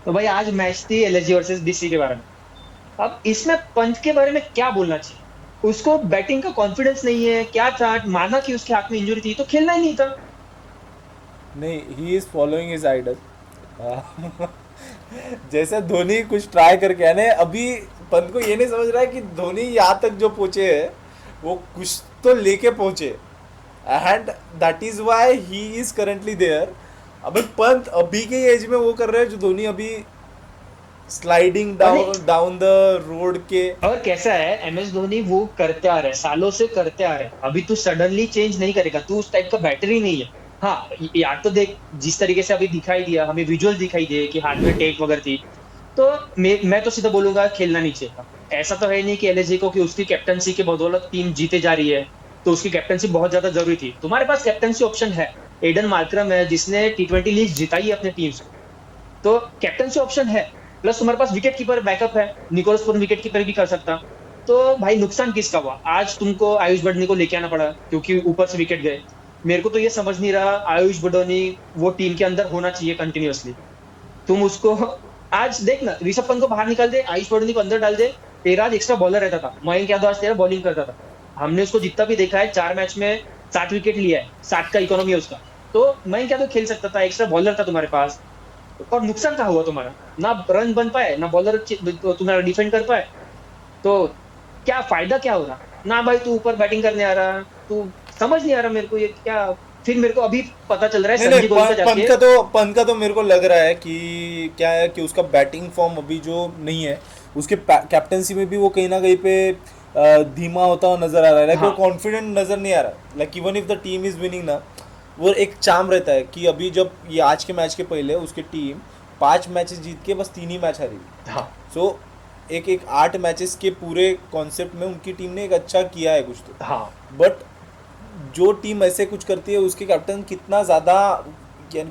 तो भाई आज मैच थी एलएसजी वर्सेस डीसी के बारे में। अब इसमें पंत के बारे में क्या बोलना चाहिए? उसको बैटिंग का कॉन्फिडेंस नहीं है क्या था? माना कि उसके हाथ में इंजरी थी तो खेलना ही नहीं था। नहीं, he is following his idol. जैसे धोनी कुछ ट्राई करके आने अभी, पंत को ये नहीं समझ रहा है कि धोनी यहाँ तक जो पहुंचे है वो कुछ तो लेके पहुंचे, and that is why he is currently there. अबे पंत अभी के एज में वो कर रहे हैं जो धोनी अभी स्लाइडिंग और नहीं, डाउन डाउन द रोड के। और कैसा है एमएस धोनी वो करते आ रहे हैं, सालों से करते आ रहे हैं। अभी तू सडनली चेंज नहीं करेगा, तू उस टाइप का बैटर ही नहीं है। हाँ, यार तो देख जिस तरीके से अभी दिखाई दिया, हमें विजुअल दिखाई दे कि हाथ में टेक वगैरह थी। तो मैं तो सीधा बोलूंगा खेलना नहीं चाहिए था। ऐसा तो है नहीं कि एलएसजी को कि उसकी कैप्टनसी के बदौलत टीम जीते जा रही है, तो उसकी कैप्टनसी बहुत ज्यादा जरूरी थी। तुम्हारे पास कैप्टनसी ऑप्शन है, एडन मार्करम है जिसने टी20 लीग जिताई है अपने टीम से। तो कैप्टनसी ऑप्शन है, प्लस तुम्हारे पास विकेट कीपर बैकअप है, निकोलस पूरन विकेट कीपर भी कर सकता। तो भाई नुकसान किसका हुआ? आज तुमको आयुष बडनी को लेके आना पड़ा क्योंकि ऊपर से विकेट गए। मेरे को तो ये समझ नहीं रहा, आयुष बडोनी वो टीम के अंदर होना चाहिए कंटिन्यूअसली। तुम उसको आज देख ना, ऋषभ पंत को बाहर निकाल दे, आयुष बडोनी को अंदर डाल दे। तेरा आज एक्स्ट्रा बॉलर रहता था, मयंक यादव आज तेरा बॉलिंग करता था। हमने उसको जितना भी देखा है 4 मैच में 60 विकेट लिया है, 60 का इकोनॉमी है उसका। तो मयंक यादव खेल सकता था, एक्स्ट्रा बॉलर था तुम्हारे पास। और नुकसान क्या हुआ तुम्हारा? ना रन बन पाए, ना बॉलर तुम्हारा डिफेंड कर पाए। तो क्या फायदा क्या हो रहा? ना भाई तू ऊपर बैटिंग करने आ रहा, तू समझ नहीं आ रहा मेरे को ये क्या। फिर मेरे को अभी पता चल रहा है नहीं नहीं, संजय गोयनका पंत जाके। का तो मेरे को लग रहा है कि क्या है कि उसका बैटिंग फॉर्म अभी जो नहीं है, उसके कैप्टनसी में भी वो कहीं ना कहीं पे धीमा होता हुआ नजर आ रहा है। लाइक वो हाँ, कॉन्फिडेंट नजर नहीं आ रहा। Like even if the team is winning ना, वो एक चाम रहता है कि अभी जब ये आज के मैच के पहले उसकी टीम 5 मैचेस जीत के बस 3 ही मैच हारी। हाँ, सो एक एक 8 मैचेस के पूरे कॉन्सेप्ट में उनकी टीम ने एक अच्छा किया है कुछ तो। हाँ, बट जो टीम ऐसे कुछ करती है उसके कैप्टन कितना ज़्यादा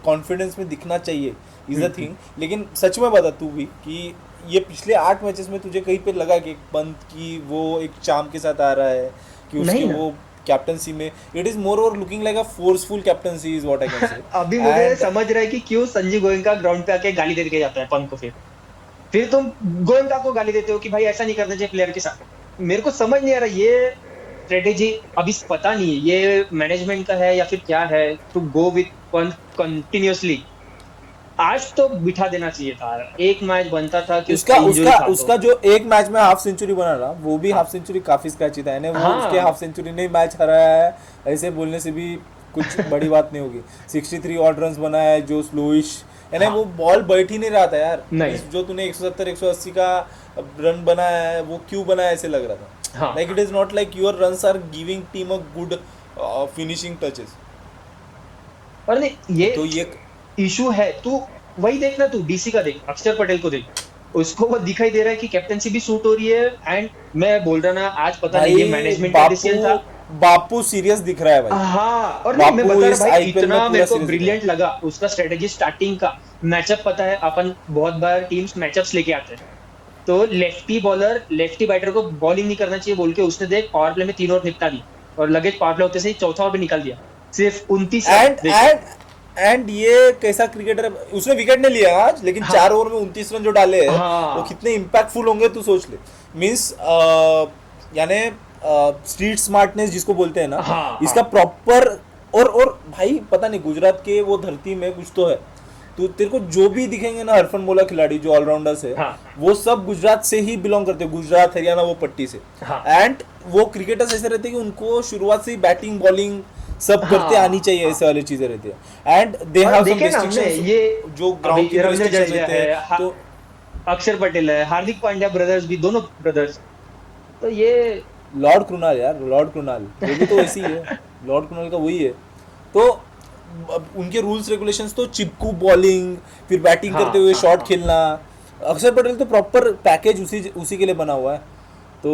कॉन्फिडेंस में दिखना चाहिए इज़ अ हम्म, थिंग। लेकिन सच में बता तू भी कि ये पिछले 8 मैचेस में तुझे कहीं पे लगा कि पंत की वो एक चाम के साथ आ रहा है, कि उसके नहीं ना। वो कैप्टनसी में it is more over looking like a forceful captaincy is what I can say. अभी मुझे एंड समझ रहा है कि क्यों संजय गोयनका ग्राउंड पे आके गाली दे के जाता है पंत को। फिर तुम गोयनका को गाली देते हो कि भाई ऐसा नहीं करना चाहिए प्लेयर के साथ। मेरे को समझ नहीं आ रहा ये स्ट्रेटेजी। अभी पता नहीं है ये मैनेजमेंट का है या फिर क्या है, to go with Pant continuously. आज तो बिठा देना चाहिए था, एक मैच बनता था कि उसका उसका इंजरी उसका था तो। उसका जो एक मैच में हाफ सेंचुरी बना ना, वो भी हाँ, हाफ सेंचुरी काफी स्क्रैची था, यानी वो उसके हाँ, हाफ सेंचुरी ने मैच हराया है। ऐसे बोलने से भी कुछ बड़ी बात नहीं होगी। 63 ऑड रन बनाया है जो स्लोइश, यानी वो हाँ, बॉल बैठ ही नहीं रहा था यार। नहीं, मीन्स जो तूने 170 180 का रन बनाया है वो क्यों बनाया ऐसे लग रहा था। हाँ, like it is not like your runs are giving team a good finishing touches. और नहीं ये तो ये इशू है। तू वही देख ना, तू डीसी का देख, अक्षर पटेल को देख। उसको वो दिखाई दे रहा है कि कैप्टनसी भी सूट हो रही है। एंड मैं बोल रहा ना, आज पता नहीं ये भाई मैनेजमेंट का बापू डिसीजन था। बापू सीरियस दिख रहा है भाई। हाँ, और नहीं मैं बापू बता रहा इस भाई, आईपीएल में इतना पूरा मेरे को सीरीज दिख रहा ब्रिलियंट है। लगा उसका स्ट्रेटेजी स्टार्टिंग का। मैचअप पता है, अपन बहुत बार टीम्स मैचअप्स लेके आते हैं। तो लेफ्टी बॉलर लेफ्टी बैटर को बॉलिंग नहीं करना चाहिए बोल के उसने देख पावर प्ले में 3 ओवर निपटा दी। और लगेज पावर प्ले होते से ही चौथा ओवर भी निकाल दिया। सिर्फ 29 रन एंड देख। एंड एंड ये कैसा क्रिकेटर है, उसने विकेट नहीं लिया आज, लेकिन हाँ, 4 ओवर में 29 रन जो डाले हैं वो हाँ, कितने इम्पैक्टफुल होंगे तू सोच ले। मीन्स यानी स्ट्रीट स्मार्टनेस जिसको बोलते हैं ना, हाँ, इसका हाँ, प्रॉपर। और भाई पता नहीं गुजरात के वो धरती में कुछ तो है। तो तेरे को जो भी दिखेंगे ना हरफन मोला खिलाड़ी जो ऑलराउंडर्स है, हाँ, वो सब गुजरात से ही बिलोंग करते हैं, गुजरात हरियाणा वो पट्टी से। हाँ, एंड वो क्रिकेटर्स ऐसे रहते हैं कि उनको शुरुआत से ही बैटिंग बॉलिंग सब करते आनी हाँ, चाहिए, हाँ। ऐसे वाली चीजें रहती है। एंड दे और हैव सम देखे ना हमने रिस्ट्रिक्शंस, ये, जो अभी ग्राउंड की भी रविंद्र रिस्ट्रिक्शंस जडेजा रहते है, हैं। तो अक्षर पटेल है, हार्दिक पांड्या ब्रदर्स भी, दोनों ब्रदर्स। तो ये लॉर्ड कृणाल यार, लॉर्ड कृणाल वो भी तो ऐसी ही है। लॉर्ड कृणाल का वही है। तो अब उनके रूल्स रेगुलेशंस तो चिपकू बॉलिंग, फिर बैटिंग करते हाँ, हुए हाँ, शॉट हाँ, खेलना। अक्षर पटेल तो प्रॉपर पैकेज उसी उसी के लिए बना हुआ है। तो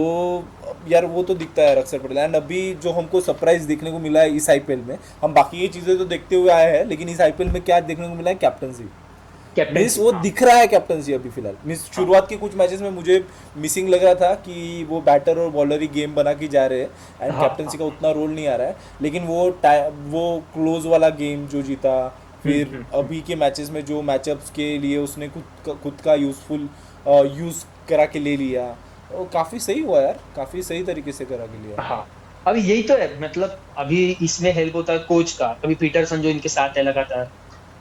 यार वो तो दिखता है यार अक्षर पटेल। एंड अभी जो हमको सरप्राइज देखने को मिला है इस आईपीएल में, हम बाकी ये चीज़ें तो देखते हुए आए हैं, लेकिन इस आईपीएल में क्या देखने को मिला है, कैप्टनसी। Means captaincy. वो हाँ, दिख रहा है कैप्टनसी अभी फिलहाल। मीन्स हाँ, शुरुआत के कुछ मैचेस में मुझे मिसिंग लग रहा था कि वो बैटर और बॉलर ही गेम बना के जा रहे हैं, एंड हाँ, कैप्टनसी हाँ, का उतना रोल नहीं आ रहा है। लेकिन वो वो क्लोज वाला गेम जो जीता, फिर हम्म। अभी के मैचेस में जो मैचअप्स के लिए उसने खुद का यूज़फुल यूज़ करा के ले लिया, वो काफ़ी सही हुआ यार, काफ़ी सही तरीके से करा के लिया। हाँ, अभी यही तो है, मतलब अभी इसमें हेल्प होता है कोच का, अभी पीटरसन जो इनके साथ है लगातार,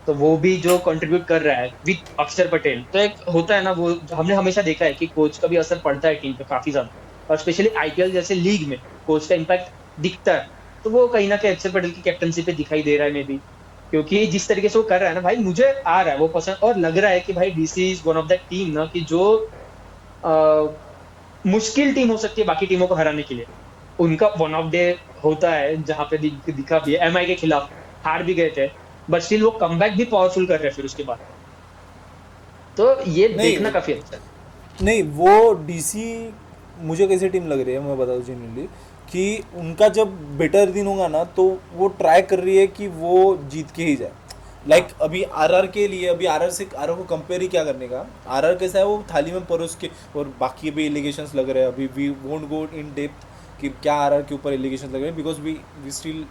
तो वो भी जो कंट्रीब्यूट कर रहा है विद अक्षर पटेल, तो एक होता है ना, वो हमने हमेशा देखा है कि कोच का भी असर पड़ता है टीम पे काफी ज्यादा, और स्पेशली आईपीएल जैसे लीग में कोच का इम्पैक्ट दिखता है। तो वो कहीं ना कहीं अक्षर पटेल की कैप्टनसी पे दिखाई दे रहा है मे बी, क्योंकि जिस तरीके से वो कर रहा है ना भाई, मुझे आ रहा है वो पसंद, और लग रहा है कि भाई DC is one of the team ना, कि जो मुश्किल टीम हो सकती है बाकी टीमों को हराने के लिए। उनका वन ऑफ डे होता है जहां पे दिखा भी है, एमआई के खिलाफ हार भी गए थे, बट स्टिल वो कमबैक भी पावरफुल कर रहे हैं फिर उसके बाद। तो ये देखना नहीं काफी अच्छा है। नहीं, वो डीसी मुझे कैसी टीम लग रही है, मैं बताऊँ जेन्युइनली, कि उनका जब बेटर दिन होगा ना तो वो ट्राई कर रही है कि वो जीत के ही जाए। हाँ। अभी आरआर के लिए, अभी आरआर को कंपेयर ही क्या करने का। आरआर कैसा है, वो थाली में परोस के, और बाकी भी एलिगेशंस लग रहे हैं, अभी we won't go in depth कि क्या आरआर के ऊपर एलिगेशन लग रहे हैं, because we still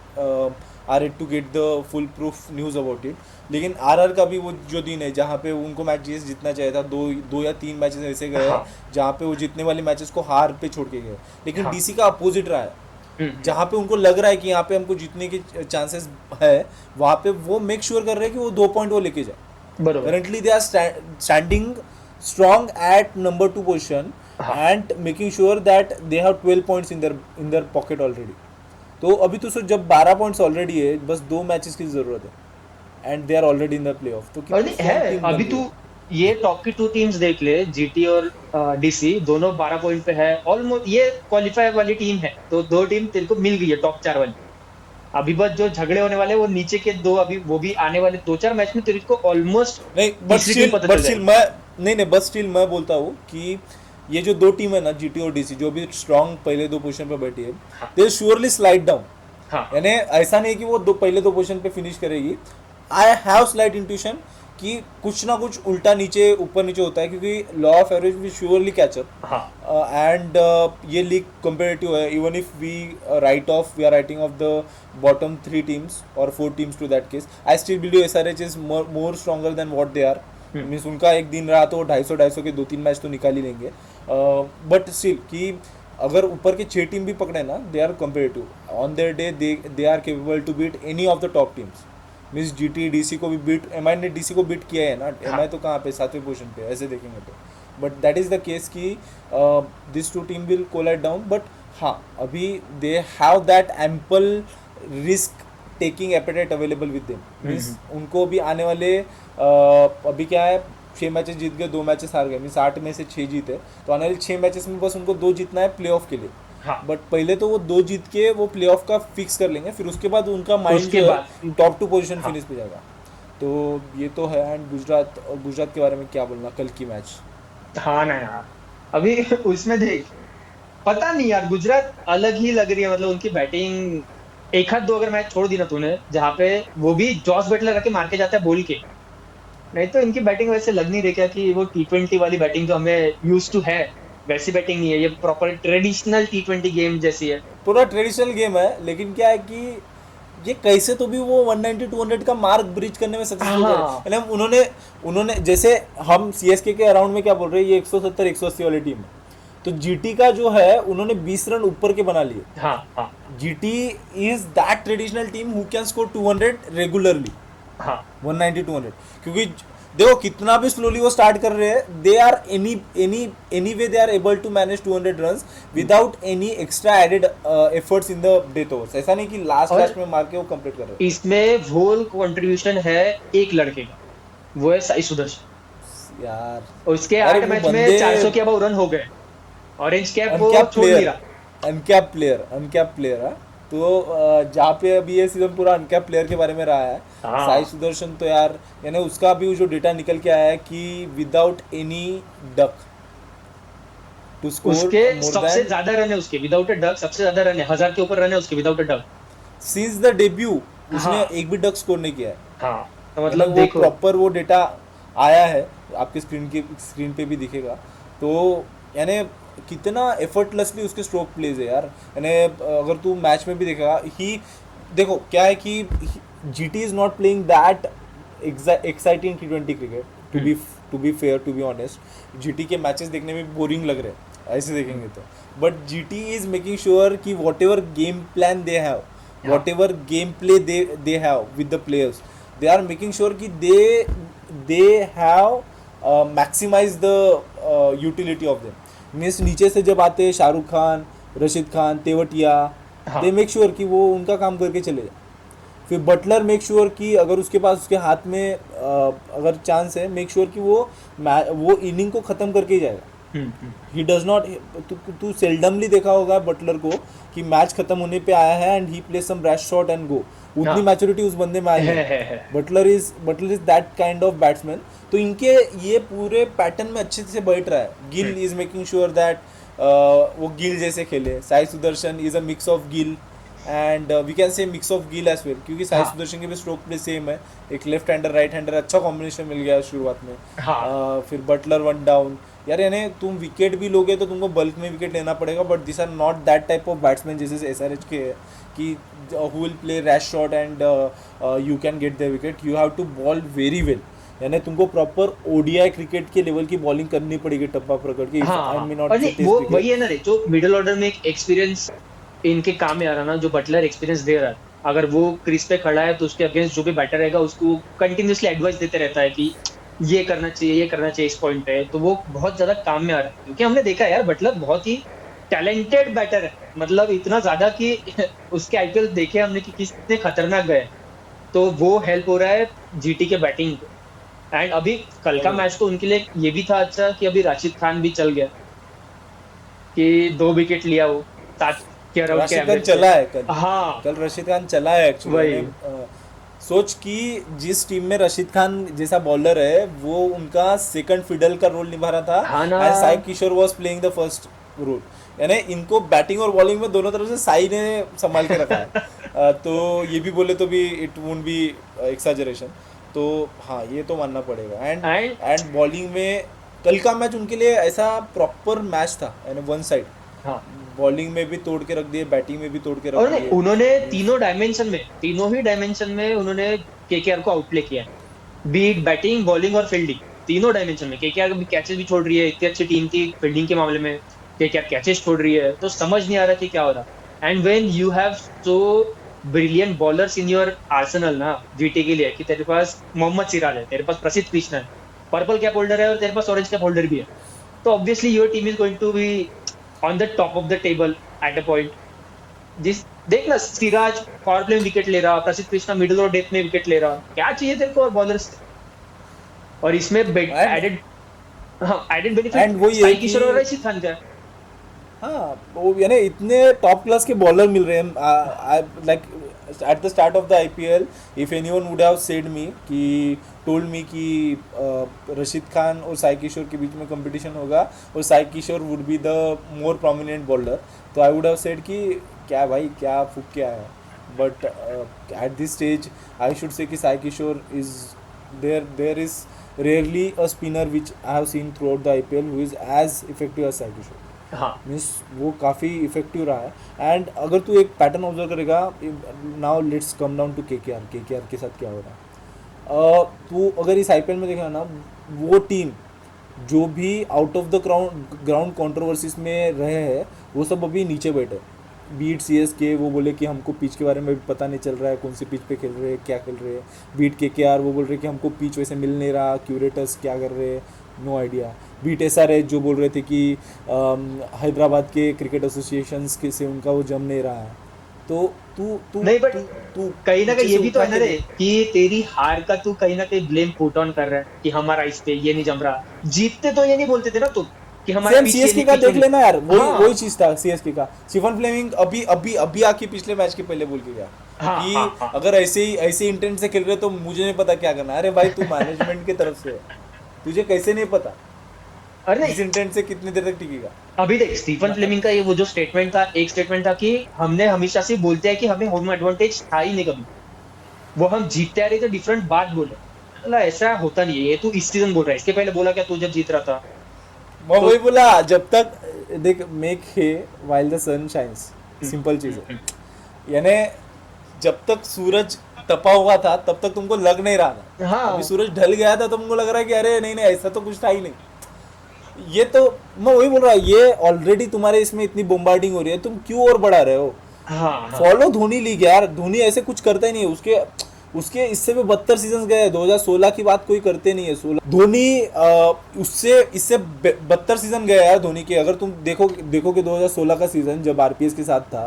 are it to get the full proof news about it. लेकिन आरआर का भी वो जो दिन है जहाँ पे उनको मैच जीतना चाहिए था, दो या तीन मैचेस ऐसे गए हैं हाँ। जहाँ पे वो जीतने वाले मैचेस को हार पे छोड़ के गए। लेकिन हाँ। डीसी का अपोजिट रहा है, हम्म। जहाँ पे उनको लग रहा है कि यहाँ पे हमको जीतने के चांसेस है, वहाँ पे वो मेक श्योर कर रहे हैं कि वो 2 पॉइंट वो लेके जाए। बरोबर। Currently, they are standing strong at number 2 position हाँ। and making sure that they have 12 points in their pocket already. तो अभी तो सोच, जब 12 पॉइंट्स ऑलरेडी है, बस 2 मैचेस की जरूरत है and they are already in the play off, तो और कितनी नहीं स्ट्रॉन्ग है, टीम बन अभी गई तू है। ये टॉप की टू टीम्स देख ले, जीटी और डीसी दोनों 12 पॉइंट पे है ऑलमोस्ट, ये क्वालिफाई वाली टीम है, तो दो टीम तेरे को मिल गई है टॉप 4 वाली। अभी बस जो झगड़े होने वाले हैं, वो नीचे के दो, अभी वो भी आने वाले 2-4 मैच में तेरे को ऑलमोस्ट नहीं बट तीसरी टीम स्टिल पता बट चल स्टिल जाएगी। मैं नहीं नहीं बट स्टिल मैं बोलता हूँ कि ये जो दो टीम है ना, जीटी और डीसी, जो भी स्ट्रॉन्ग पहले 2 पोजीशन पे बैठी है, हाँ। दे श्योरली स्लाइड डाउन। हाँ। यानी ऐसा नहीं कि वो पहले 2 पोजीशन पे फिनिश करेगी। आई हैव स्लाइट इंट्यूशन कि कुछ ना कुछ उल्टा नीचे ऊपर नीचे होता है, क्योंकि law of average will surely catch up. हाँ। एंड ये लीग कंपेरेटिव है, even if we we are writing off the bottom 3 teams और 4 teams to that case, I still believe SRH is more stronger than what they are. Hmm. Means उनका एक दिन रहा तो 250 के 2-3 मैच तो निकाल ही लेंगे। बट स्टिल कि अगर ऊपर के 6 टीम भी पकड़े ना, they are comparative on their day, they are capable to beat any of the top teams. Means GT DC को भी बीट, एमआई ने डीसी को बीट किया है ना, हाँ। एमआई तो कहाँ पे 7वें पोजीशन पे, ऐसे देखेंगे तो। But that is the case कि this 2 team will collide down. But हाँ, अभी they have that ample risk taking appetite available with them. Means उनको भी आने वाले अभी क्या है, 6 मैचेस जीत गए, 2 मैचेस हार गए, मीन्स 8 में से 6 जीते, तो आने वाले 6 मैचेस में बस उनको 2 जीतना है प्ले ऑफ के लिए। हाँ। बट पहले तो वो 2 जीत के वो प्ले ऑफ का फिक्स कर लेंगे, फिर उसके बाद उनका माइंड उसके जो बाद। है टॉप 2 पोजीशन हाँ। फिनिश पे जाएगा। तो ये तो है। एंड गुजरात के बारे में क्या बोलना, कल की मैच। हाँ ना यार, अभी उसमें देख, पता नहीं यार, गुजरात अलग ही लग रही है, मतलब उनकी बैटिंग, एक हाथ दो अगर मैच छोड़ दी ना तूने, जहां पे वो भी जॉस बटलर रख के मार के जाता है बोल के, नहीं तो इनकी बैटिंग वैसे लग नहीं रही क्या कि वो T20 वाली बैटिंग जो हमें यूज टू है, वैसी बैटिंग नहीं है, ये प्रॉपर ट्रेडिशनल T20 गेम जैसी है। पूरा ट्रेडिशनल गेम है, लेकिन क्या है कि ये कैसे तो भी वो 190-200 का मार्क ब्रीच करने में सक्सेसफुल रहे। हाँ। यानी उन्होंने उन्होंने जैसे हम सीएसके के अराउंड में क्या बोल रहे हैं, ये 170-180 वाली टीम है, तो जीटी का जो है उन्होंने 20 रन ऊपर के बना लिए। हाँ। हाँ। GT is that traditional team who can score 200 regularly, हाँ। 190-200। क्योंकि देखो कितना भी स्लोली वो स्टार्ट कर रहे हैं, they are anyway they are able to manage 200 runs without any extra added efforts in the death overs. ऐसा नहीं कि लास्ट और लास्ट में मार के वो कंप्लीट कर रहे हैं। इसमें होल कंट्रीब्यूशन है एक लड़के का, वो है साई सुदर्शन। यार उसके अरे 8 वो मैच में बंदे 400 के अबाउ रन हो गए, ऑरेंज कैप वो अनकैप छोड़ नहीं प्लेयर, रहा। अनकैप प्लेयर है। तो जहाँ पे अभी ये सीजन पूरा अनकैप प्लेयर के बारे में रहा है, साई हाँ। सुदर्शन तो यार, यानी उसका भी जो डेटा निकल के आया है कि without any duck to score उसके मोर सबसे देन, ज्यादा रन है, उसके विदाउट अ डक सबसे ज्यादा रन है, 1000 के ऊपर रन है उसके without a duck. Since the debut उसने हाँ। एक भी डक स्कोर नहीं किया है। हाँ, तो मतलब मतलब वो देखो। प्रॉपर वो डेटा आया है, आपके स्क्रीन पे भी दिखेगा। तो यानी कितना एफर्टलेसली उसके स्ट्रोक प्लेज है यार। यानी अगर तू मैच में भी देखेगा, ही देखो क्या है कि GT is not playing that exciting T20 cricket to be fair, to be honest. GT के मैचेस देखने में बोरिंग लग रहे हैं ऐसे देखेंगे तो, but GT is making sure कि whatever game plan they have, whatever game play they have with the players, they are making sure कि they have maximize the utility of them. Means नीचे से जब आते Shahrukh Khan, Rashid Khan, Tewatia, they make sure कि वो उनका काम करके चले जाए। फिर बटलर मेक श्योर कि अगर उसके पास उसके हाथ में अगर चांस है, मेक श्योर कि वो इनिंग को ख़त्म करके ही जाएगा। ही डज नॉट, तू सेल्डमली देखा होगा बटलर को कि मैच खत्म होने पे आया है and he play some rash shot and go. उतनी मैच्योरिटी उस बंदे में आई है। Buttler is that kind of batsman. तो इनके ये पूरे पैटर्न में अच्छे से बैठ रहा है। Gill is making sure that वो गिल जैसे खेले। Sai Sudharsan is a mix of Gill and we can say mix of Gill as well, क्योंकि साई सुदर्शन के भी स्ट्रोक प्ले सेम है, एक लेफ्ट हैंडर राइट हैंडर, अच्छा कॉम्बिनेशन मिल गया शुरुआत में। फिर बटलर वन डाउन, यार यानी तुम विकेट भी लोगे तो तुमको बल्क में विकेट लेना पड़ेगा, but this are not that type of batsman जैसे एसआरएच के है कि who will play rash shot and you can get the wicket. You have to bowl very well, यानी तुमको प्रॉपर ओडीआई क्रिकेट के लेवल की बॉलिंग करनी पड़ेगी टप्पा पकड़ के। वो वही है ना रे, जो मिडिल ऑर्डर में एक एक्सपीरियंस इनके काम में आ रहा ना, जो बटलर एक्सपीरियंस दे रहा है, अगर वो क्रीज पे खड़ा है तो उसके अगेंस्ट जो भी बैटर रहेगा उसको कंटिन्यूसली एडवाइस देते रहता है कि ये करना चाहिए इस पॉइंट पे, तो वो बहुत ज्यादा काम में आ रहा है। क्योंकि हमने देखा यार बटलर बहुत ही टैलेंटेड बैटर है, मतलब इतना ज्यादा कि उसके आईपीएल देखे हमने कि कितने खतरनाक गए, तो वो हेल्प हो रहा है जीटी के बैटिंग को। एंड अभी कल का मैच तो उनके लिए ये भी था अच्छा कि अभी राशिद खान भी चल गया, कि 2 विकेट लिया वो 7 के रन राशिद खान चला है कल। हाँ कल राशिद खान चला है एक्चुअली। सोच कि जिस टीम में रशीद खान जैसा बॉलर है वो उनका सेकंड फिडल का रोल निभा रहा था, and Sai Kishore was playing the first role, यानी इनको बैटिंग और बॉलिंग में दोनों तरफ से साई ने संभाल के रखा है। तो ये भी बोले तो भी इट वोंट बी एक्सैजरेशन। तो हाँ, ये तो मानना पड़ेगा। एंड बॉलिंग में कल का मैच उनके लिए ऐसा प्रॉपर मैच था, यानी वन साइड। हाँ, बॉलिंग में भी तोड़ के रख दिए, बैटिंग में भी तोड़ के रख दिए। उन्होंने तीनों ही डायमेंशन में उन्होंने केकेआर को आउटप्ले किया है, बीट बैटिंग, बॉलिंग और फील्डिंग, तीनों डायमेंशन में। केकेआर भी कैचेस भी छोड़ रही है, इतनी अच्छी टीम थी फील्डिंग के मामले में, केकेआर कैचेस छोड़ रही है, तो समझ नहीं आ रहा कि क्या हो रहा। And when you have so brilliant bowlers in your Arsenal ना जीटी के लिए, कि तेरे पास मोहम्मद सिराज है, तेरे पास प्रसिद्ध कृष्णा है, पर्पल कैप होल्डर है, और तेरे पास ऑरेंज कैप होल्डर भी है, तो obviously your team is going to be on the top of the table at a point. जिस देखना सिराज पावर प्ले में विकेट ले रहा, प्रसिद्ध कृष्णा मिडिल और डेथ में विकेट ले रहा, क्या चाहिए तेरे को और बॉलर्स। और इसमें एडेड बेनिफिट साई किशोर और रशीद खान का। हाँ, वो यानी इतने टॉप क्लास के बॉलर मिल रहे हैं। Like at the start of the IPL, if anyone would have said me कि टोल्ड मी कि रशीद खान और साई किशोर के बीच में कंपटीशन होगा और Sai Kishore would be the more prominent bowler, तो आई वुड हैव सेड कि क्या भाई, क्या फुक क्या है। But at this stage I should say कि Sai Kishore is there is rarely a spinner which I have seen throughout the IPL who is as effective as Sai Kishore. हाँ, मीन्स वो काफ़ी इफेक्टिव रहा है। एंड अगर तू एक पैटर्न ऑब्जर्व करेगा, now let's come down to KKR के साथ क्या हो रहा है। तू अगर इस आईपीएल में देखा ना, वो टीम जो भी out of the ground controversies में रहे हैं वो सब अभी नीचे बैठे। बीट सीएसके, वो बोले कि हमको पिच के बारे में भी पता नहीं चल रहा है, कौन सी पिच पे खेल रहे हैं, क्या खेल रहे हैं। बीट केकेआर, वो बोल रहे कि हमको पिच वैसे मिल नहीं रहा, क्यूरेटर्स क्या कर रहे हैं, नो आइडिया। बीट एसआरएच जो बोल रहे थे कि हैदराबाद के क्रिकेट एसोसिएशंस के से उनका वो जम नहीं रहा है। तो तू नहीं, बट तू कहीं ना कहीं ये भी तो है ना रे कि तेरी हार का तू कहीं ना कहीं ब्लेम पुट ऑन कर रहा है कि हमारा इस पे ये नहीं जम रहा। जीतते तो ये नहीं बोलते थे ना तुम कि हमारा सीएसके का देख लेना यार, वही चीज था सीएसके का। स्टीफन फ्लेमिंग अभी आके पिछले मैच के पहले बोल के गया कि अगर ऐसे इंटेंट से खेल रहे तो मुझे नहीं पता क्या करना। अरे भाई, तू मैनेजमेंट की तरफ से, तुझे कैसे नहीं पता इस इंटेंट से कितनी देर तक टिकेगा। अभी देख, स्टीफन फ्लेमिंग का ये वो जो स्टेटमेंट था, एक स्टेटमेंट था कि हमने हमेशा से बोलते हैं कि हमें होम एडवांटेज था ही नहीं कभी, वो हम जीतते आ रहे थे, डिफरेंट बात बोले। मतलब ऐसा होता नहीं है, ये तू इस सीजन बोल रहा है, इसके पहले बोला क्या तू जब जीत रहा था? मैं वही बोला, जब तक देख, make hay while the sun shines, simple चीज है। यानी जब तक सूरज तपा हुआ था तब तक तुमको लग नहीं रहा था, अभी हाँ सूरज ढल गया था तो तुमको लग रहा है कि अरे नहीं नहीं ऐसा तो कुछ था ही नहीं। ये तो मैं वही बोल रहा हूँ, ये ऑलरेडी तुम्हारे इसमें इतनी बोम्बार्डिंग हो रही है, तुम क्यों और बढ़ा रहे हो? हाँ हाँ फॉलो धोनी लीग यार, धोनी ऐसे कुछ करता ही नहीं है। उसके उसके इससे भी 72 सीजन गए हैं, 2016 की बात कोई करते नहीं है। 16 धोनी उससे इससे 72 सीजन गए यार धोनी के। अगर तुम देखोगे 2016 का सीजन जब आरपीएस के साथ था,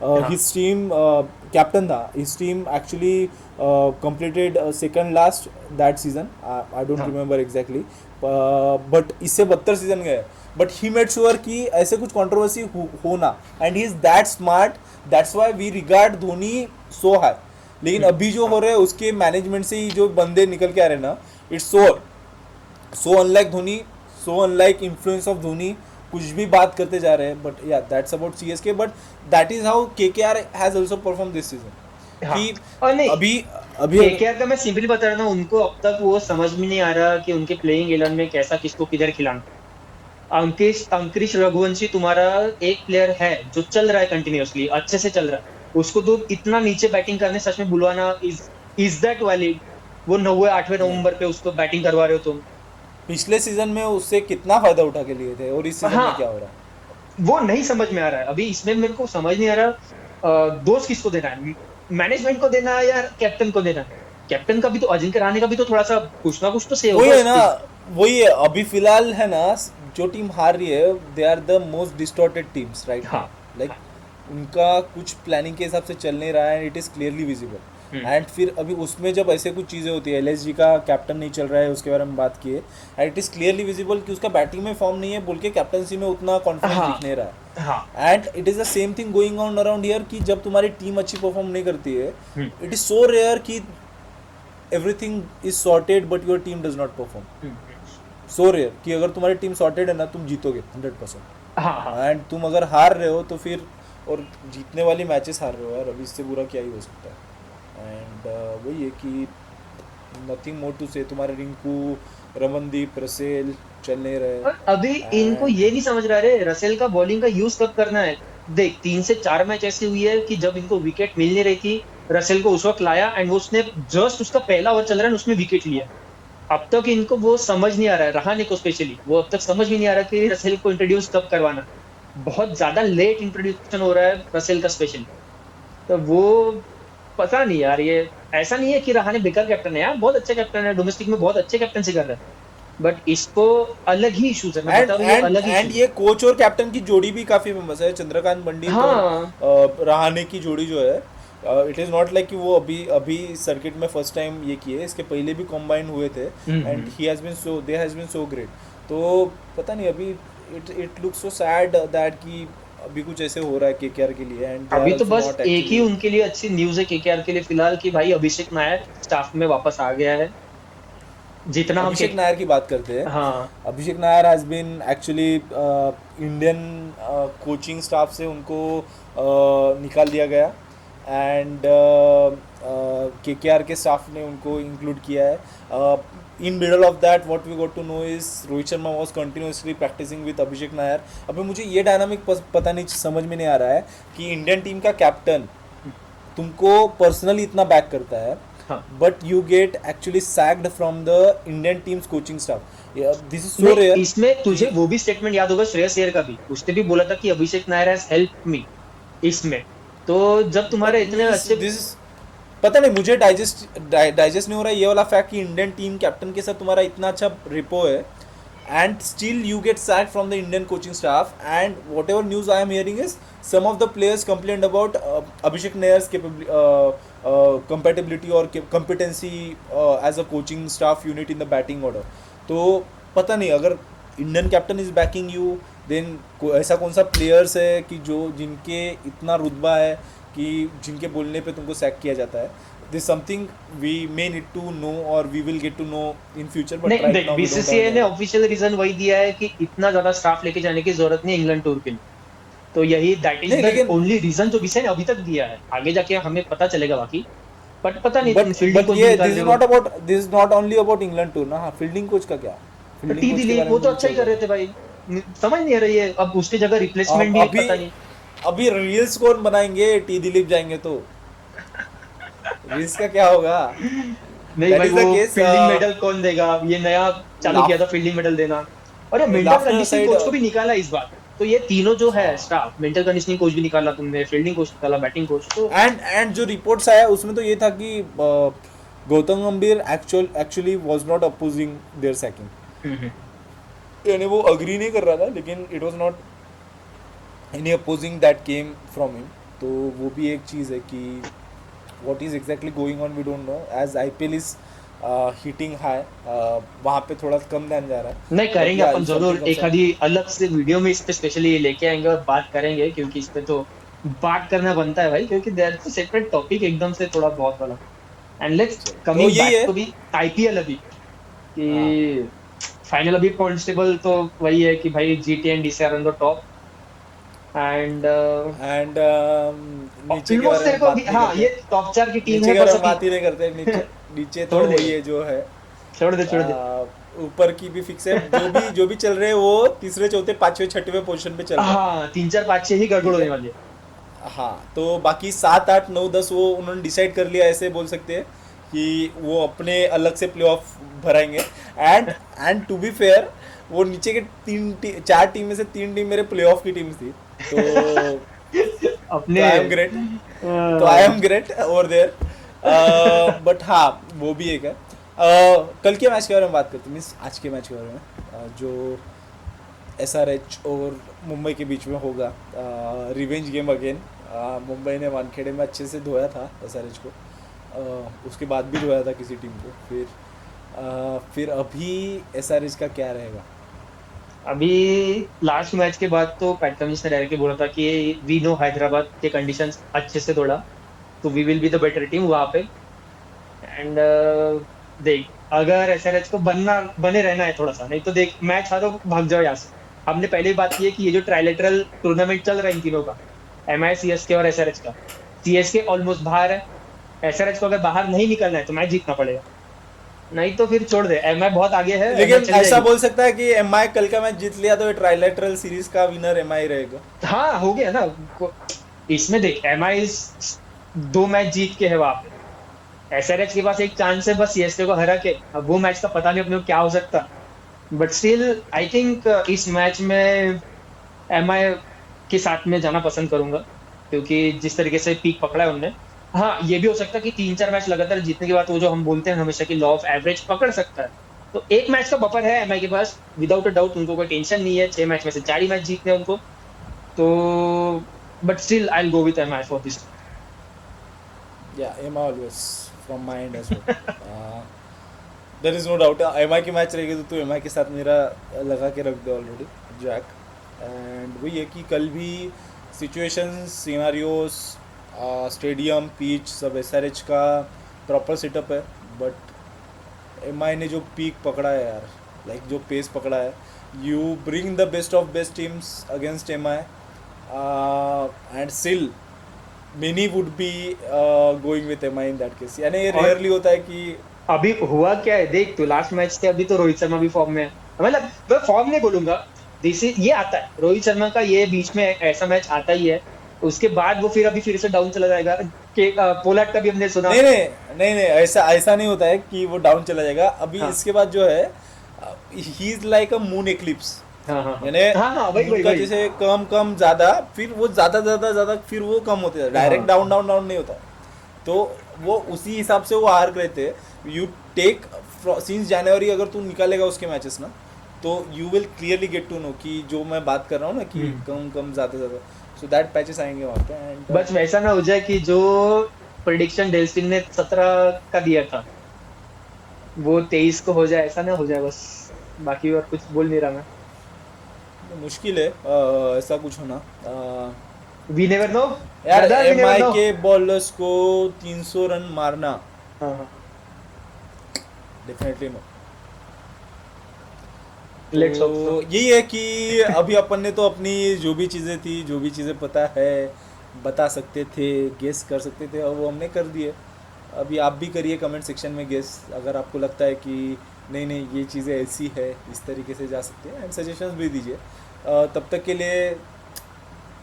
हाँ हिज टीम कैप्टन था, his team actually completed second last that season, I don't हाँ रिमेम्बर एग्जैक्टली, बट इससे 72 सीजन गए। बट ही मेड श्योर कि ऐसे कुछ कंट्रोवर्सी होना, and he is that smart, that's why we regard Dhoni so high. लेकिन अभी जो हो रहा है उसके मैनेजमेंट से ही जो बंदे निकल के आ रहे हैं ना, it's so unlike Dhoni, so unlike influence of Dhoni. कुछ भी बात करते जा रहे हैं, बट या that's about CSK, but that is how KKR has also perform this season. हाँ। कि और नहीं, अभी अभी केकेआर का मैं सिंपली बता रहा हूँ, उनको अब तक वो समझ में नहीं आ रहा कि उनके प्लेइंग 11 में कैसा किसको किधर खिलाना। अंकुरिश रघुवंशी तुम्हारा एक प्लेयर है जो चल रहा है कंटिन्यूअसली, अच्छे से चल रहा है, उसको तो इतना नीचे बैटिंग करने सच में बुलवाना, इज दैट वैलिड? वो 8वें नवंबर पे उसको बैटिंग करवा रहे हो तुम। पिछले सीजन में उससे कितना फायदा उठा के लिए थे, और इस सीजन में क्या हाँ, हो रहा है? वो नहीं समझ में आ रहा है अभी इसमें, मेरे को समझ नहीं आ रहा दोष किसको देना है, मैनेजमेंट को देना है या कैप्टन को देना है? कैप्टन का भी तो, अजिंक्य रहाणे का भी तो थोड़ा सा कुछ ना कुछ तो सही वही होगा है ना, इस। वही है अभी फिलहाल है ना, जो टीम हार रही है they are the most distorted teams right हाँ नाउ। लाइक उनका कुछ प्लानिंग के हिसाब से चल नहीं रहा है, it is clearly visible. Hmm, and फिर अभी उसमें जब ऐसे कुछ चीज़ें होती है, एलएसजी का कैप्टन नहीं चल रहा है उसके बारे में बात किए, and it is clearly visible कि उसका बैटिंग में फॉर्म नहीं है, बोल के कैप्टनसी में उतना कॉन्फिडेंस हाँ दिख नहीं रहा हाँ। है। And it is the same thing going on around here कि जब तुम्हारी टीम अच्छी परफॉर्म नहीं करती है, hmm, it is so rare कि everything is sorted but your team does not perform. Hmm, so rare कि अगर तुम्हारी टीम सॉर्टेड है ना, तुम जीतोगे 100%। हाँ हाँ। एंड तुम अगर हार रहे हो तो फिर, और जीतने वाली मैचेस हार रहे हो यार, अभी इससे बुरा क्या ही हो सकता है। एंड वही है कि नथिंग मोर टू से, तुम्हारे रिंकू, रमनदीप, रसेल चल नहीं रहे। और अभी इनको एंड ये नहीं समझ रहा रे, रसेल का बॉलिंग का यूज कब करना है। देख 3 से 4 मैच ऐसी हुई है कि जब इनको विकेट मिल नहीं रही थी, रसेल को उस वक्त लाया एंड वो उसने जस्ट उसका पहला ओवर चल रहा है उसमें विकेट लिया। अब तक इनको वो समझ नहीं आ रहा है, रहाणे को स्पेशली वो अब तक समझ भी नहीं आ रहा कि रसेल को इंट्रोड्यूस कब करवाना। बहुत ज्यादा लेट इंट्रोड्यूशन हो रहा है रसेल का स्पेशली। तो वो पता नहीं यार, ये ऐसा नहीं है कि रहाणे बेकार कैप्टन है यार, बहुत अच्छा कैप्टन है, डोमेस्टिक में बहुत अच्छे कैप्टन से कर रहा है, बट इसको अलग ही इश्यूज है, मैं एंड बता रहा हूँ, ये एंड अलग ही एंड इश्यूज। ये कोच और कैप्टन की जोड़ी भी काफी फेमस है, चंद्रकांत पंडित और हाँ रहाणे की जोड़ी जो है। इट इज़ नॉट लाइक कि वो अभी अभी सर्किट में फर्स्ट टाइम ये किए, इसके पहले भी कॉम्बाइन हुए थे, and he has been so, they has been so great. तो पता नहीं अभी it it looks so sad that कि अभी कुछ ऐसे हो रहा है केकेआर के लिए, एंड दे आर अभी तो आल्सो बस नॉट एक ही एक्चुअली। उनके लिए अच्छी न्यूज है केकेआर के लिए फिलहाल कि भाई अभिषेक नायर स्टाफ में वापस आ गया है। जितना हम अभिषेक नायर की बात करते हैं। हाँ Abhishek Nayar has been actually Indian coaching staff से उनको निकाल दिया गया, एंड केकेआर के स्टाफ ने उनको इंक्लूड किया है। In middle of that what we got to know is Rohit Sharma was continuously practicing with Abhishek Nayar. अभी मुझे ये डायनामिक पता नहीं, समझ में नहीं आ रहा है कि इंडियन टीम का कैप्टन तुमको पर्सनली इतना बैक करता है, हाँ। But you get actually sacked from the Indian teams coaching staff. This is so नहीं, रेयर इसमें तुझे कि वो भी स्टेटमेंट याद होगा श्रेयस अय्यर का भी, उसने भी बोला था कि अभिषेक नायर हैज हेल्प मी इसमें। तो जब बट तुम्हारे इतने मीन्स अच्छे, दिस, पता नहीं मुझे डाइजेस्ट नहीं हो रहा है ये वाला फैक्ट कि इंडियन टीम कैप्टन के साथ तुम्हारा इतना अच्छा रिपो है, and still you get sacked from the Indian coaching staff, and whatever news I am hearing is some of the players complained about Abhishek Nayar's compatibility or competency as a coaching staff unit in the batting order. तो पता नहीं अगर Indian captain is backing you, then ऐसा कौन सा players है कि जो जिनके इतना रुतबा है कि जिनके बोलने पे तुमको सैक किया जाता है। This something we may need to know or we will get to know in future, but नहीं राइट देख नाउ वी डोंट बीसीसीआई ने हैव। ऑफिशियल रीजन वही दिया है कि इतना ज्यादा स्टाफ लेके जाने की जरूरत नहीं इंग्लैंड टूर के लिए। तो यही दैट इज नहीं द लेकिन, ओनली रीजन जो बीसीसीआई ने अभी तक दिया है, आगे जाके हमें पता चलेगा बाकी। बट पता नहीं तुम फील्डिंग बट कोच भी ये निकाल दिस रहे इज हो। Not about, this is not only about England tour ना। हाँ, फील्डिंग कोच का क्या, फील्डिंग टी कोच के दिलीप बारे वो में तो मुझे अच्छा ही चल कर रहा रहे थे भाई, समझ नहीं आ रही है अब उसकी जगह है। रिप्लेसमेंट भी अभी पता नहीं। अभी रील्स कौन बनाएंगे, टी दिलीप जाएंगे तो रिस्क का क्या होगा? नहीं दैट भाई, इज वो द केस। फील्डिंग मेडल कौन देगा? ये नया चालू किया लाफ था फील्डिंग मेडल देना। और ये mental laughter conditioning aside. Coach को भी निकाला इस बार। तो ये तीनों जो है हाँ, स्टाफ, मेंटल कंडीशनिंग कोच भी निकाला तुमने, फील्डिंग कोच निकाला, बैटिंग कोच, तो एंड जो रिपोर्ट्स आया उसमें तो ये था कि Gautam Gambhir actually was not opposing their sacking, hmm. यानी वो अग्री नहीं कर रहा था, लेकिन it was not any opposing that came from him. तो वो भी एक चीज़ है कि what is exactly going on we don't know, as IPL is hitting high, वहाँ पे थोड़ा कम ध्यान जा रहा नहीं, है, बट करेंगे या अपन समथिंग जरूर, कम्स एक अप। आधी अलग से वीडियो में इस पे स्पेशली लेके आएंगे और बात करेंगे, क्योंकि इस पे तो बात करना बनता है भाई, क्योंकि दैट्स अ सेपरेट टॉपिक एकदम से थोड़ा बहुत वाला। एंड लेट्स चलो तो कमिंग यही बैक है। टू बी आईपीएल अभी, हाँ, कि फाइनल अभी कांस्टेबल तो वही है कि भाई GT and DC are on the top. And and नीचे के ऑलमोस्ट बारे तेरे में को बात नहीं हाँ, करते। ये टॉप 4 की टीम नीचे है के बारे बस में अभी। बात ही नहीं करते। नीचे नीचे तो छोड़ दे, वही है जो है। छोड़ दे, छोड़ दे। आ, ऊपर की भी फिक्स है, जो भी चल रहे हैं वो तीसरे चौथे पांचवे छठवें पोजीशन पे चल रहे हैं। हाँ, 3 4 5 6 ही गड़बड़ ठीक होने है। वाली है। हाँ, तो बाकी 7 8 9 10 वो उन्होंने डिसाइड कर लिया, ऐसे बोल सकते हैं कि वो अपने अलग से प्ले ऑफ भराएंगे। एंड टू बी फेयर, वो नीचे के 4 टीम में से 3 टीम मेरे प्ले ऑफ की टीम थी। तो अपने तो आई एम ग्रेट। तो I uh, am great over there. But हाँ, वो भी एक है। कल के मैच के बारे में बात करते हैं, मीन्स आज के मैच के बारे में, जो एसआरएच और मुंबई के बीच में होगा, रिवेंज गेम अगेन। मुंबई ने वानखेड़े में अच्छे से धोया था एसआरएच को, उसके बाद भी धोया था किसी टीम को। फिर अभी एसआरएच का क्या रहेगा? अभी लास्ट मैच के बाद तो पैट कमिंस ने डायरेक्टली बोला था कि वी नो हैदराबाद के कंडीशंस अच्छे से थोड़ा, तो we will be the better team वहां पे। एंड देख, अगर एसआरएच को बनना बने रहना है थोड़ा सा, नहीं तो देख मैच हारो भाग जाओ यहाँ से। हमने पहले ही बात की है कि ये जो ट्राइलेटरल टूर्नामेंट चल रहा है इन तीनों का, एमआई सीएसके और एसआरएच का, सीएसके ऑलमोस्ट बाहर है। एसआरएच को अगर बाहर नहीं निकलना है तो मैच जीतना पड़ेगा, नहीं तो फिर छोड़ दे, एमआई बहुत आगे है, एमआई लेकिन चली ऐसा जाएगी। बोल सकता है कि एमआई कल का मैच जीत लिया तो ये ट्राइलेटरल सीरीज का विनर एमआई रहेगा। हाँ, हो गया ना। इसमें देख, एमआई 2 मैच जीत के है वहां पे, एसआरएच के पास एक चांस है बस सीएसके को हरा के। अब वो मैच का पता नहीं अपने को क्या हो सकता, बट स्टिल आई थिंक इस मैच में एमआई के साथ में जाना पसंद करूंगा, क्योंकि जिस तरीके से पीक पकड़ा है उनने। हाँ, ये भी हो सकता है कि 3 4 मैच लगातार जीतने के बाद वो जो हम बोलते हैं हमेशा कि लॉ ऑफ एवरेज पकड़ सकता है। तो एक मैच का बफर है एमआई के पास, विदाउट अ डाउट, उनको कोई टेंशन नहीं है, 6 मैच में से 4 ही मैच जीतने हैं उनको। तो but still I go with MI for this. या MI always from my end as well, there is no doubt. MI की मैच रहेगी तो तू एमआई के साथ मेरा लगा के रख दे ऑलरेडी, जैक। एंड वही है कि कल भी सिचुएशंस, सिनारियोस, स्टेडियम, पिच, सब एसआरएच का प्रॉपर सेटअप है। बट एमआई ने जो पीक पकड़ा है यार, लाइक जो पेस पकड़ा है, you bring the best of best teams against MI, and still many would be going with MI in that case. यानी ये और रेयरली होता है कि अभी हुआ क्या है देख, तो लास्ट मैच थे अभी, तो रोहित शर्मा भी फॉर्म में है। मतलब मैं फॉर्म नहीं बोलूंगा, दिस ये आता है रोहित शर्मा का, ये बीच में ऐसा मैच आता ही है। उसके बाद वो फिर अभी फिर से डाउन चला जाएगा, कि पोलार्ड का भी हमने सुना। नहीं नहीं नहीं नहीं, ऐसा ऐसा नहीं होता है कि वो डाउन चला जाएगा। अभी हाँ, इसके बाद जो है, he is like a moon eclipse, हाँ, हाँ, हाँ, यानी हाँ, हाँ, वही मून वही का वही। जैसे कम कम ज्यादा, फिर वो ज्यादा ज्यादा ज्यादा, फिर वो कम होते जाता है, डायरेक्ट हाँ, डाउन डाउन डाउन नहीं होता। तो वो उसी हिसाब से वो आर्क रहते हैं। यू टेक सिंस जनवरी, अगर तू निकालेगा उसके मैचेस ना, तो you will clearly get to know कि जो मैं बात कर रहा हूँ ना, कि हम्म। कम कम ज्यादा ज्यादा, सो दैट पैचेस आएंगे वहाँ पे। एंड बस वैसा ना हो जाए कि जो प्रिडिक्शन डेल्स्टिन ने 17 का दिया था वो 23 को हो जाए, ऐसा ना हो जाए बस। बाकी और कुछ बोल नहीं रहा मैं। मुश्किल है ऐसा कुछ होना। We never know. यार brother, we never MI know. के बॉलर्स को 300 रन मारना हाँ, हाँ, definitely no. Let's hope so. तो यही है कि अभी अपन ने तो अपनी जो भी चीज़ें थी, जो भी चीज़ें पता है, बता सकते थे, गेस कर सकते थे, और वो हमने कर दिए। अभी आप भी करिए कमेंट सेक्शन में गेस, अगर आपको लगता है कि नहीं नहीं ये चीज़ें ऐसी है, इस तरीके से जा सकते हैं, एंड सजेशंस भी दीजिए। तब तक के लिए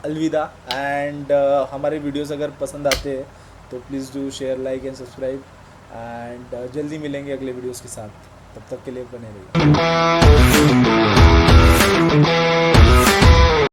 अलविदा। एंड हमारे वीडियोस अगर पसंद आते हैं तो please do share, like and subscribe, and जल्दी मिलेंगे अगले वीडियोस के साथ। तब तक के लिए बने रहिए।